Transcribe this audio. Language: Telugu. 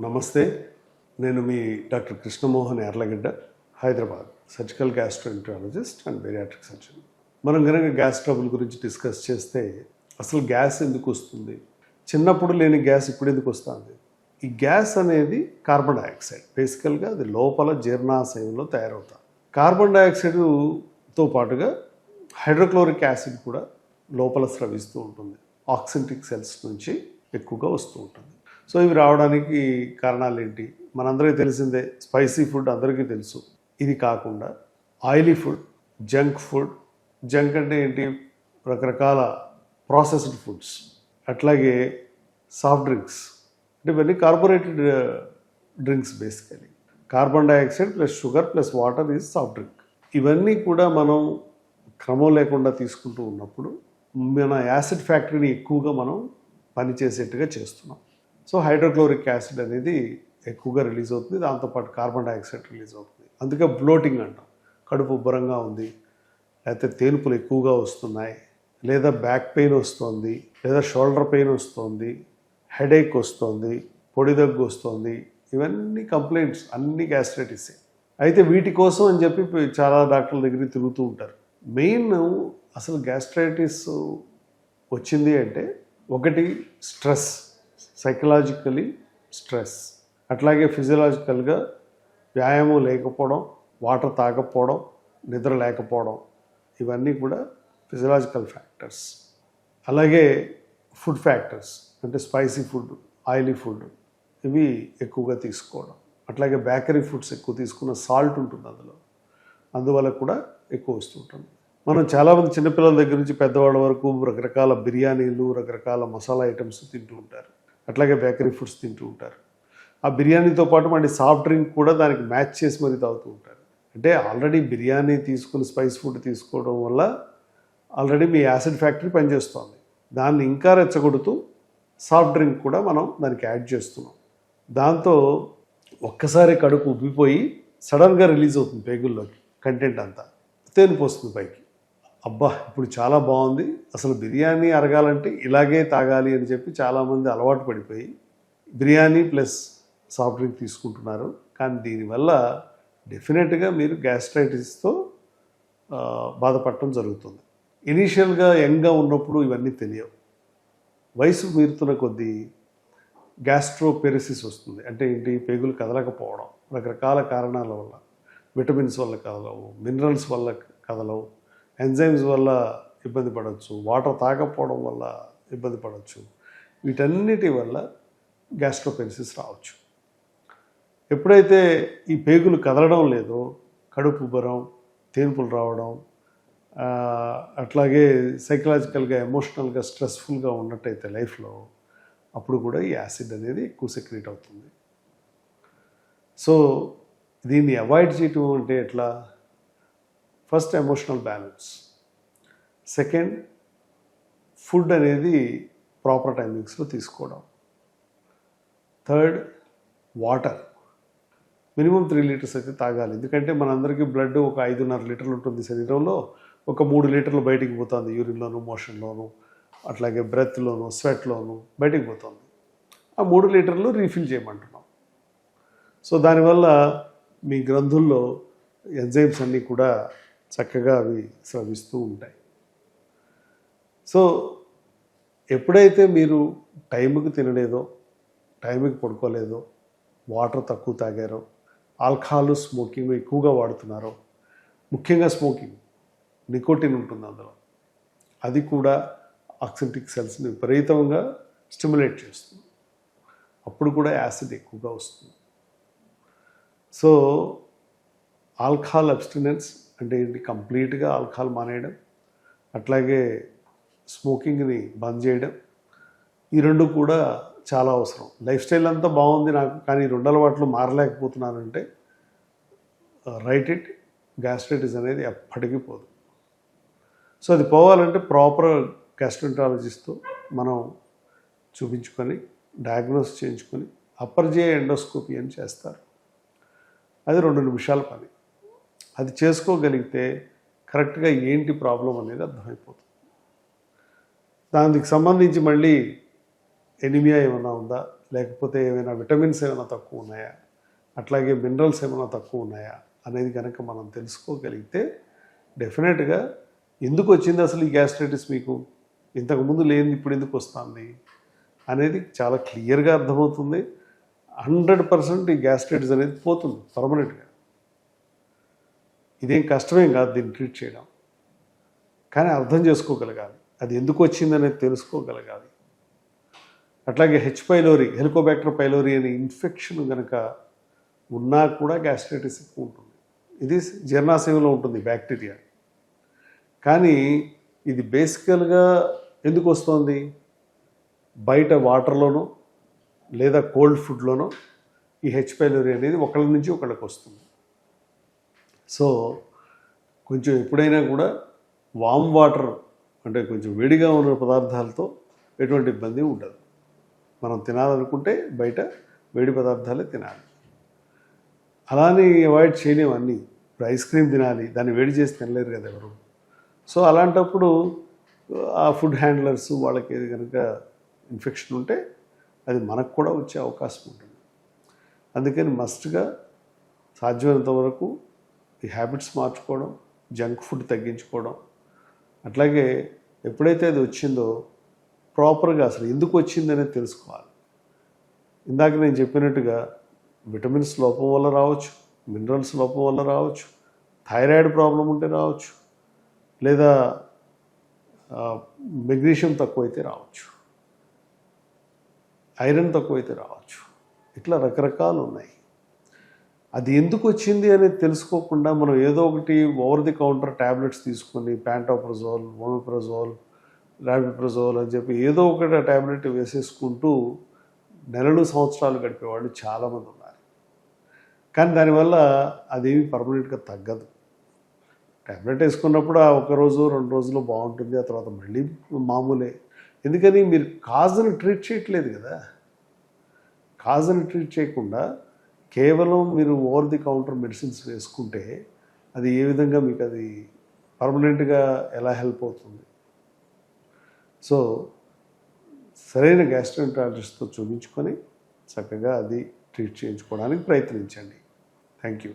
నమస్తే. నేను మీ doctor Krishnamohan Yarlagadda, Hyderabad, surgical gastroenterologist and bariatric surgeon. మనం కనుక గ్యాస్ ట్రబుల్ గురించి డిస్కస్ చేస్తే అసలు గ్యాస్ ఎందుకు వస్తుంది, చిన్నప్పుడు లేని గ్యాస్ ఇప్పుడు ఎందుకు వస్తుంది? ఈ గ్యాస్ అనేది కార్బన్ డైఆక్సైడ్. బేసికల్గా అది లోపల జీర్ణాశయంలో తయారవుతుంది. కార్బన్ డైఆక్సైడ్తో పాటుగా హైడ్రోక్లోరిక్ యాసిడ్ కూడా లోపల స్రవిస్తూ ఉంటుంది. ఆక్సింటిక్ సెల్స్ నుంచి ఎక్కువగా వస్తూ ఉంటుంది. సో ఇవి రావడానికి కారణాలు ఏంటి? మనందరికీ తెలిసిందే, స్పైసీ ఫుడ్ అందరికీ తెలుసు. ఇది కాకుండా ఆయిలీ ఫుడ్, జంక్ అంటే ఏంటి? రకరకాల ప్రాసెస్డ్ ఫుడ్స్, అట్లాగే సాఫ్ట్ డ్రింక్స్, అంటే ఇవన్నీ carbonated drinks. Basically carbon dioxide plus sugar plus water is soft drink. ఇవన్నీ కూడా మనం క్రమం లేకుండా తీసుకుంటూ ఉన్నప్పుడు మన యాసిడ్ ఫ్యాక్టరీని ఎక్కువగా మనం పనిచేసేట్టుగా చేస్తున్నాం. సో హైడ్రోక్లోరిక్ యాసిడ్ అనేది ఎక్కువగా రిలీజ్ అవుతుంది, దాంతోపాటు కార్బన్ డైఆక్సైడ్ రిలీజ్ అవుతుంది. అందుకే బ్లోటింగ్ అంటాం. కడుపు ఉబ్బరంగా ఉంది, లేకపోతే తేన్పులు ఎక్కువగా వస్తున్నాయి, లేదా బ్యాక్ పెయిన్ వస్తుంది, లేదా షోల్డర్ పెయిన్ వస్తుంది, హెడేక్ వస్తుంది, పొడి దగ్గు వస్తుంది. ఇవన్నీ కంప్లైంట్స్, అన్ని గ్యాస్ట్రైటిసే. అయితే వీటి కోసం అని చెప్పి చాలా డాక్టర్ల దగ్గరికి తిరుగుతూ ఉంటారు. మెయిన్ అసలు గ్యాస్ట్రైటిస్ వచ్చింది అంటే ఒకటి స్ట్రెస్, సైకలాజికలీ స్ట్రెస్, అట్లాగే ఫిజియలాజికల్గా వ్యాయామం లేకపోవడం, వాటర్ తాగకపోవడం, నిద్ర లేకపోవడం, ఇవన్నీ కూడా ఫిజియలాజికల్ ఫ్యాక్టర్స్. అలాగే ఫుడ్ ఫ్యాక్టర్స్, అంటే స్పైసీ ఫుడ్, ఆయిలీ ఫుడ్ ఇవి ఎక్కువగా తీసుకోవడం, అట్లాగే బేకరీ ఫుడ్స్ ఎక్కువ తీసుకున్న సాల్ట్ ఉంటుంది అందువల్ల కూడా ఎక్కువ వస్తుంటుంది. మనం చాలామంది చిన్నపిల్లల దగ్గర నుంచి పెద్దవాళ్ళ వరకు రకరకాల బిర్యానీలు, రకరకాల మసాలా ఐటమ్స్ తింటూ ఉంటారు, అట్లాగే బేకరీ ఫుడ్స్ తింటూ ఉంటారు. ఆ బిర్యానీతో పాటు మళ్ళీ సాఫ్ట్ డ్రింక్ కూడా దానికి మ్యాచ్ చేసి మరీ తాగుతూ ఉంటారు. అంటే ఆల్రెడీ బిర్యానీ తీసుకుని స్పైస్ ఫుడ్ తీసుకోవడం వల్ల ఆల్రెడీ మీ యాసిడ్ ఫ్యాక్టరీ పనిచేస్తుంది. దాన్ని ఇంకా రెచ్చగొడుతూ సాఫ్ట్ డ్రింక్ కూడా మనం దానికి యాడ్ చేస్తున్నాం. దాంతో ఒక్కసారి కడుపు ఉబ్బిపోయి సడన్గా రిలీజ్ అవుతుంది పేగుల్లోకి కంటెంట్ అంతా, తేనిపు వస్తుంది పైకి. అబ్బా ఇప్పుడు చాలా బాగుంది, అసలు బిర్యానీ అరగాలంటే ఇలాగే తాగాలి అని చెప్పి చాలామంది అలవాటు పడిపోయి బిర్యానీ ప్లస్ సాఫ్ట్ డ్రింక్ తీసుకుంటున్నారు. కానీ దీనివల్ల డెఫినెట్గా మీరు గ్యాస్ట్రైటిస్తో బాధపడటం జరుగుతుంది. ఇనీషియల్గా యంగ్గా ఉన్నప్పుడు ఇవన్నీ తెలియవు. వయసు మీరుతున్న కొద్దీ గ్యాస్ట్రోపెరిసిస్ వస్తుంది. అంటే ఏంటి? పేగులు కదలకపోవడం, రకరకాల కారణాల వల్ల. విటమిన్స్ వల్ల కదలవు, మినరల్స్ వల్ల కదలవు, ఎంజైమ్స్ వల్ల ఇబ్బంది పడవచ్చు, వాటర్ తాగకపోవడం వల్ల ఇబ్బంది పడవచ్చు. వీటన్నిటి వల్ల గ్యాస్ట్రోపెరిసిస్ రావచ్చు. ఎప్పుడైతే ఈ పేగులు కదలడం లేదో, కడుపు ఉబ్బరం, తేన్పులు రావడం, అట్లాగే సైకలాజికల్గా, ఎమోషనల్గా స్ట్రెస్ఫుల్గా ఉన్నట్టయితే లైఫ్లో, అప్పుడు కూడా ఈ యాసిడ్ అనేది ఎక్కువ సెక్రీట్ అవుతుంది. సో దీన్ని అవాయిడ్ చేయటం అంటే ఎట్లా? First emotional balance, second food అనేది ప్రాపర్ టైమింగ్స్లో తీసుకోవడం, థర్డ్ వాటర్ మినిమం 3 లీటర్స్ అయితే తాగాలి. ఎందుకంటే మనందరికీ బ్లడ్ ఒక 5.5 లీటర్లు ఉంటుంది శరీరంలో, ఒక 3 లీటర్లు బయటికి పోతుంది యూరిన్లోను, మోషన్లోను, అట్లాగే బ్రెత్లోను, స్వెట్లోను బయటికి పోతుంది. ఆ 3 లీటర్లు రీఫిల్ చేయమంటున్నాం. సో దానివల్ల మీ గ్రంథుల్లో ఎంజైమ్స్ అన్నీ కూడా చక్కగా అవి స్రవిస్తూ ఉంటాయి. సో ఎప్పుడైతే మీరు టైంకి తినలేదో, టైంకి పడుకోలేదో, వాటర్ తక్కువ తాగారో, ఆల్కహాల్, స్మోకింగ్ ఎక్కువగా వాడుతున్నారో, ముఖ్యంగా స్మోకింగ్, నికోటిన్ ఉంటుంది అందులో, అది కూడా ఆక్సింటిక్ సెల్స్ని విపరీతంగా స్టిమ్యులేట్ చేస్తుంది. అప్పుడు కూడా యాసిడ్ ఎక్కువగా వస్తుంది. సో ఆల్కహాల్ అబ్స్టినెన్స్ అంటే ఏంటి? కంప్లీట్గా ఆల్కహాల్ మానేయడం, అట్లాగే స్మోకింగ్ని బంద్ చేయడం, ఈ రెండు కూడా చాలా అవసరం. లైఫ్ స్టైల్ అంతా బాగుంది నాకు, కానీ 2 అలవాట్లు మారలేకపోతున్నానంటే రైట్ ఇట్, గ్యాస్ట్రైటిస్ అనేది ఎప్పటికీ పోదు. సో అది పోవాలంటే ప్రాపర్ గ్యాస్ట్రోఎంట్రాలజిస్ట్తో మనం చూపించుకొని డయాగ్నోస్ చేయించుకొని అప్పర్ జిఐ ఎండోస్కోపీ అని చేస్తారు. అది 2 నిమిషాల పని. అది చేసుకోగలిగితే కరెక్ట్గా ఏంటి ప్రాబ్లం అనేది అర్థమైపోతుంది. దానికి సంబంధించి మళ్ళీ ఎనిమియా ఏమైనా ఉందా, లేకపోతే ఏమైనా విటమిన్స్ ఏమైనా తక్కువ ఉన్నాయా, అట్లాగే మినరల్స్ ఏమైనా తక్కువ ఉన్నాయా అనేది కనుక మనం తెలుసుకోగలిగితే డెఫినెట్గా ఎందుకు వచ్చింది అసలు ఈ గ్యాస్ట్రైటిస్ మీకు, ఇంతకుముందు లేనిది ఇప్పుడు ఎందుకు వస్తుంది అనేది చాలా క్లియర్గా అర్థమవుతుంది. 100% ఈ గ్యాస్ట్రైటిస్ అనేది పోతుంది పర్మనెంట్గా. ఇదేం కష్టమేం కాదు దీన్ని ట్రీట్ చేయడం, కానీ అర్థం చేసుకోగలగాలి, అది ఎందుకు వచ్చిందనేది తెలుసుకోగలగాలి. అట్లాగే హెచ్ పైలోరీ, హెలికోబ్యాక్టర్ పైలోరీ అనే ఇన్ఫెక్షన్ కనుక ఉన్నా కూడా గ్యాస్ట్రైటిస్ ఎక్కువ ఉంటుంది. ఇది జీర్ణాశయంలో ఉంటుంది బ్యాక్టీరియా, కానీ ఇది బేసికల్గా ఎందుకు వస్తుంది, బయట వాటర్లోనో లేదా కోల్డ్ ఫుడ్లోనో ఈ హెచ్ పైలోరీ అనేది ఒకళ్ళ నుంచి ఒకళ్ళకి వస్తుంది. సో కొంచెం ఎప్పుడైనా కూడా వామ్ వాటర్ అంటే కొంచెం వేడిగా ఉన్న పదార్థాలతో ఎటువంటి ఇబ్బంది ఉండదు. మనం తినాలనుకుంటే బయట వేడి పదార్థాలే తినాలి. అలానే అవాయిడ్ చేయలేము అన్నీ. ఇప్పుడు ఐస్ క్రీమ్ తినాలి, దాన్ని వేడి చేసి తినలేరు కదా ఎవరు. సో అలాంటప్పుడు ఆ ఫుడ్ హ్యాండ్లర్స్ వాళ్ళకి ఏది కనుక ఇన్ఫెక్షన్ ఉంటే అది మనకు కూడా వచ్చే అవకాశం ఉంటుంది. అందుకని మస్ట్గా సాధ్యమైనంత వరకు ఈ హ్యాబిట్స్ మార్చుకోవడం, జంక్ ఫుడ్ తగ్గించుకోవడం, అట్లాగే ఎప్పుడైతే అది వచ్చిందో ప్రాపర్గా అసలు ఎందుకు వచ్చిందనేది తెలుసుకోవాలి. ఇందాక నేను చెప్పినట్టుగా విటమిన్స్ లోపం వల్ల రావచ్చు, మినరల్స్ లోపం వల్ల రావచ్చు, థైరాయిడ్ ప్రాబ్లం ఉంటే రావచ్చు, లేదా మెగ్నీషియం తక్కువైతే రావచ్చు, ఐరన్ తక్కువైతే రావచ్చు. ఇట్లా రకరకాలు ఉన్నాయి. అది ఎందుకు వచ్చింది అనేది తెలుసుకోకుండా మనం ఏదో ఒకటి ఓవర్ ది కౌంటర్ ట్యాబ్లెట్స్ తీసుకొని ప్యాంటోప్రజోల్, ఓమిప్రజోల్, రాబిప్రజోల్ అని చెప్పి ఏదో ఒకటి ఆ ట్యాబ్లెట్ వేసేసుకుంటూ నెలలు సంవత్సరాలు గడిపేవాళ్ళు చాలామంది ఉన్నారు. కానీ దానివల్ల అదేమి పర్మనెంట్గా తగ్గదు. ట్యాబ్లెట్ వేసుకున్నప్పుడు ఆ 1 రోజు 2 రోజులు బాగుంటుంది, ఆ తర్వాత మళ్ళీ మామూలే. ఎందుకని మీరు కాజ్ని ట్రీట్ చేయట్లేదు కదా. కాజ్ని ట్రీట్ చేయకుండా కేవలం మీరు ఓవర్ ది కౌంటర్ మెడిసిన్స్ వేసుకుంటే అది ఏ విధంగా మీకు అది పర్మనెంట్గా ఎలా హెల్ప్ అవుతుంది. సో సరైన గ్యాస్ట్రోఎంటరాలజిస్ట్తో చూపించుకొని చక్కగా అది ట్రీట్ చేయించుకోవడానికి ప్రయత్నించండి. Thank you.